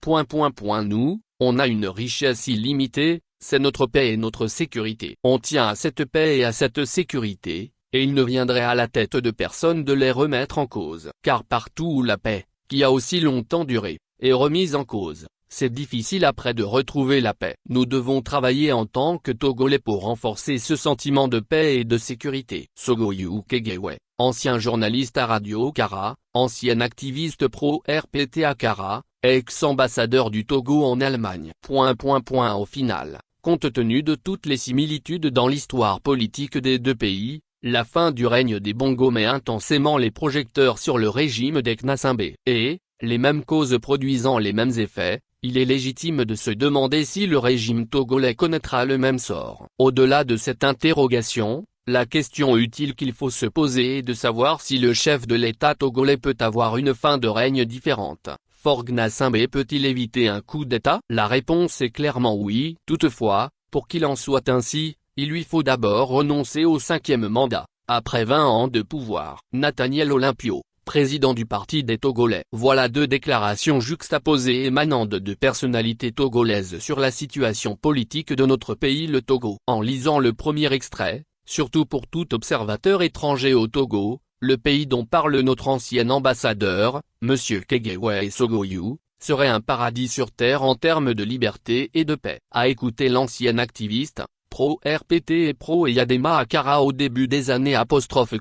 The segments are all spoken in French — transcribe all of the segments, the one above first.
Nous, on a une richesse illimitée, c'est notre paix et notre sécurité. On tient à cette paix et à cette sécurité, et il ne viendrait à la tête de personne de les remettre en cause. Car partout où la paix, qui a aussi longtemps duré, est remise en cause, c'est difficile après de retrouver la paix. Nous devons travailler en tant que Togolais pour renforcer ce sentiment de paix et de sécurité. Sogoyou Kegewe, ancien journaliste à Radio Kara, ancien activiste pro-RPT à Kara, ex-ambassadeur du Togo en Allemagne. Au final, compte tenu de toutes les similitudes dans l'histoire politique des deux pays, la fin du règne des Bongo met intensément les projecteurs sur le régime des Knassambé. Et, les mêmes causes produisant les mêmes effets, il est légitime de se demander si le régime togolais connaîtra le même sort. Au-delà de cette interrogation, la question utile qu'il faut se poser est de savoir si le chef de l'État togolais peut avoir une fin de règne différente. Faure Gnassingbé peut-il éviter un coup d'État? La réponse est clairement oui. Toutefois, pour qu'il en soit ainsi, il lui faut d'abord renoncer au 5e mandat, après 20 ans de pouvoir. Nathaniel Olympio, président du Parti des Togolais. Voilà deux déclarations juxtaposées émanant de deux personnalités togolaises sur la situation politique de notre pays le Togo. En lisant le premier extrait, surtout pour tout observateur étranger au Togo, le pays dont parle notre ancien ambassadeur, M. Kegewe Sogoyou, serait un paradis sur terre en termes de liberté et de paix. À écouter l'ancien activiste, pro-RPT et pro-Eyadema à Kara au début des années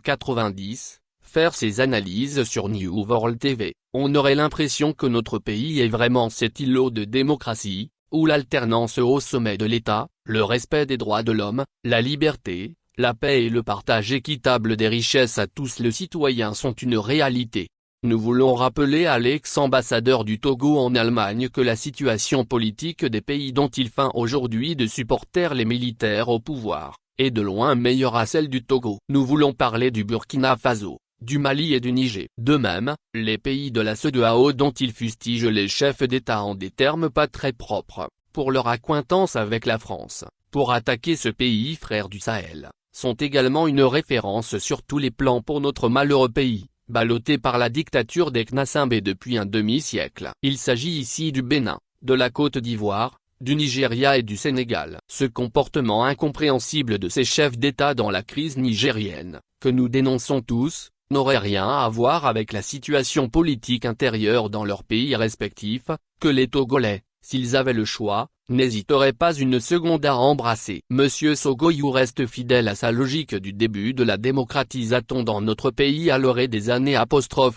90, faire ses analyses sur New World TV, on aurait l'impression que notre pays est vraiment cet îlot de démocratie, où l'alternance au sommet de l'État, le respect des droits de l'homme, la liberté, la paix et le partage équitable des richesses à tous les citoyens sont une réalité. Nous voulons rappeler à l'ex-ambassadeur du Togo en Allemagne que la situation politique des pays dont il feint aujourd'hui de supporter les militaires au pouvoir, est de loin meilleure à celle du Togo. Nous voulons parler du Burkina Faso, du Mali et du Niger. De même, les pays de la CEDEAO dont il fustige les chefs d'État en des termes pas très propres, pour leur accointance avec la France, pour attaquer ce pays frère du Sahel, sont également une référence sur tous les plans pour notre malheureux pays, ballotté par la dictature des Knassambé depuis un demi-siècle. Il s'agit ici du Bénin, de la Côte d'Ivoire, du Nigeria et du Sénégal. Ce comportement incompréhensible de ces chefs d'État dans la crise nigérienne, que nous dénonçons tous, n'aurait rien à voir avec la situation politique intérieure dans leurs pays respectifs, que les Togolais, s'ils avaient le choix, n'hésiteraient pas une seconde à embrasser. Monsieur Sogoyou reste fidèle à sa logique du début de la démocratisation dans notre pays à l'orée des années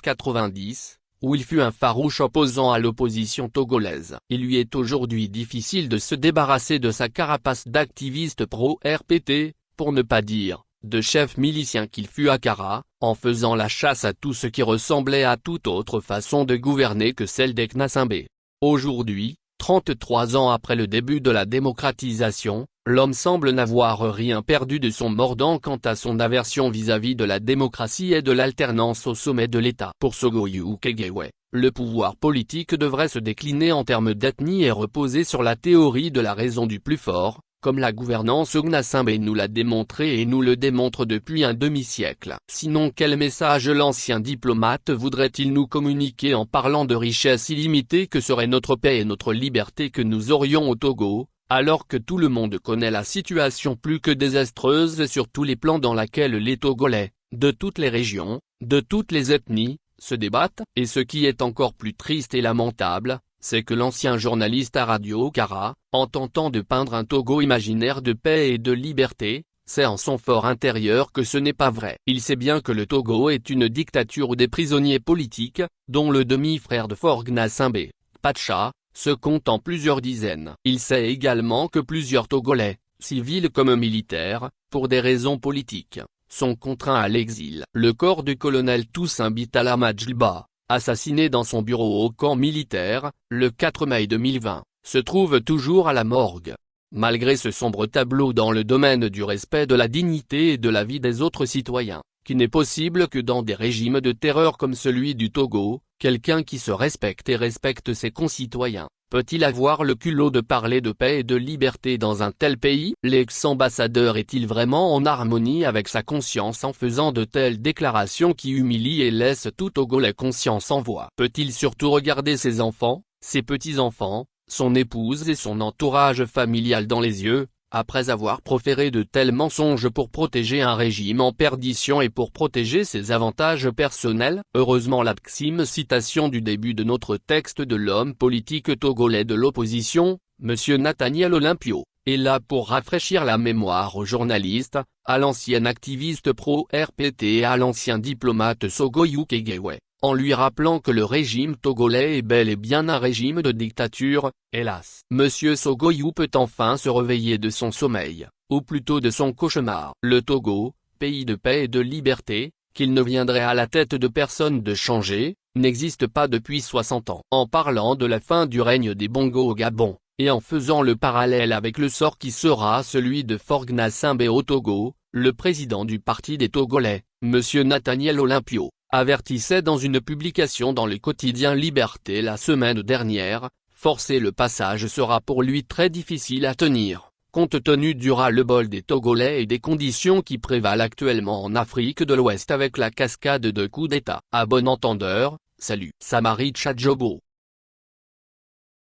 90, où il fut un farouche opposant à l'opposition togolaise. Il lui est aujourd'hui difficile de se débarrasser de sa carapace d'activiste pro-RPT, pour ne pas dire, de chef milicien qu'il fut à Kara, en faisant la chasse à tout ce qui ressemblait à toute autre façon de gouverner que celle des Knassambé. Aujourd'hui, 33 ans après le début de la démocratisation, l'homme semble n'avoir rien perdu de son mordant quant à son aversion vis-à-vis de la démocratie et de l'alternance au sommet de l'État. Pour Sogoyou Kegewe, le pouvoir politique devrait se décliner en termes d'ethnie et reposer sur la théorie de la raison du plus fort, comme la gouvernance Gnassingbé nous l'a démontré et nous le démontre depuis un demi-siècle. Sinon quel message l'ancien diplomate voudrait-il nous communiquer en parlant de richesses illimitées que serait notre paix et notre liberté que nous aurions au Togo, alors que tout le monde connaît la situation plus que désastreuse sur tous les plans dans laquelle les Togolais, de toutes les régions, de toutes les ethnies, se débattent? Et ce qui est encore plus triste et lamentable, c'est que l'ancien journaliste à Radio Kara, en tentant de peindre un Togo imaginaire de paix et de liberté, sait en son fort intérieur que ce n'est pas vrai. Il sait bien que le Togo est une dictature où des prisonniers politiques, dont le demi-frère de Faure Gnassingbé, Pacha, se comptent en plusieurs dizaines. Il sait également que plusieurs Togolais, civils comme militaires, pour des raisons politiques, sont contraints à l'exil. Le corps du colonel Toussaint Bitala Majlba, assassiné dans son bureau au camp militaire, le 4 mai 2020, se trouve toujours à la morgue. Malgré ce sombre tableau dans le domaine du respect de la dignité et de la vie des autres citoyens, qui n'est possible que dans des régimes de terreur comme celui du Togo, quelqu'un qui se respecte et respecte ses concitoyens, peut-il avoir le culot de parler de paix et de liberté dans un tel pays? L'ex-ambassadeur est-il vraiment en harmonie avec sa conscience en faisant de telles déclarations qui humilient et laissent tout Togolais conscience en voie? Peut-il surtout regarder ses enfants, ses petits-enfants, son épouse et son entourage familial dans les yeux, après avoir proféré de tels mensonges pour protéger un régime en perdition et pour protéger ses avantages personnels. Heureusement l'absime citation du début de notre texte de l'homme politique togolais de l'opposition, M. Nathaniel Olympio, est là pour rafraîchir la mémoire aux journalistes, à l'ancien activiste pro-RPT et à l'ancien diplomate Sogoyou Kegewe, en lui rappelant que le régime togolais est bel et bien un régime de dictature. Hélas, M. Sogoyou peut enfin se réveiller de son sommeil, ou plutôt de son cauchemar. Le Togo, pays de paix et de liberté, qu'il ne viendrait à la tête de personne de changer, n'existe pas depuis 60 ans. En parlant de la fin du règne des Bongo au Gabon, et en faisant le parallèle avec le sort qui sera celui de Faure Gnassingbé au Togo, le président du Parti des Togolais, M. Nathaniel Olympio, avertissait dans une publication dans le quotidien Liberté la semaine dernière, forcer le passage sera pour lui très difficile à tenir, compte tenu du ras-le-bol des Togolais et des conditions qui prévalent actuellement en Afrique de l'Ouest avec la cascade de coups d'État. À bon entendeur, salut Samari Tchadjobo.